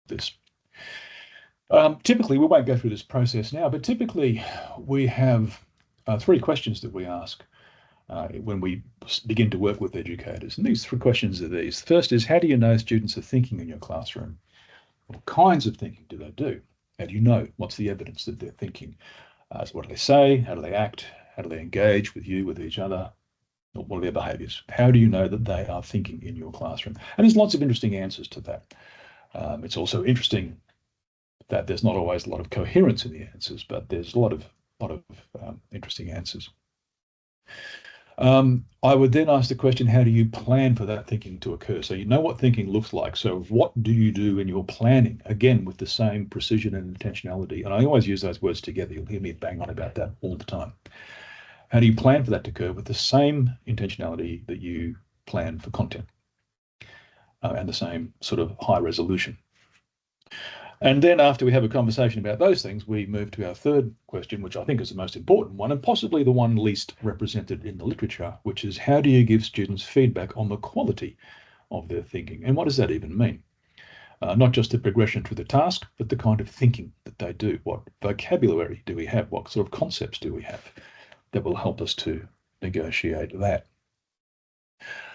this. Typically, we won't go through this process now, but typically we have 3 questions that we ask when we begin to work with educators. And these 3 questions are these. The first is, how do you know students are thinking in your classroom? What kinds of thinking do they do? How do you know? What's the evidence that they're thinking? So what do they say? How do they act? How do they engage with you, with each other? What are their behaviours? How do you know that they are thinking in your classroom? And there's lots of interesting answers to that. It's also interesting that there's not always a lot of coherence in the answers, but there's a lot of interesting answers. I would then ask the question, how do you plan for that thinking to occur? So you know what thinking looks like. So what do you do in your planning? Again, with the same precision and intentionality. And I always use those words together. You'll hear me bang on about that all the time. How do you plan for that to occur with the same intentionality that you plan for content and the same sort of high resolution? And then after we have a conversation about those things, we move to our third question, which I think is the most important one and possibly the one least represented in the literature, which is, how do you give students feedback on the quality of their thinking? And what does that even mean? Not just the progression through the task, but the kind of thinking that they do. What vocabulary do we have? What sort of concepts do we have that will help us to negotiate that?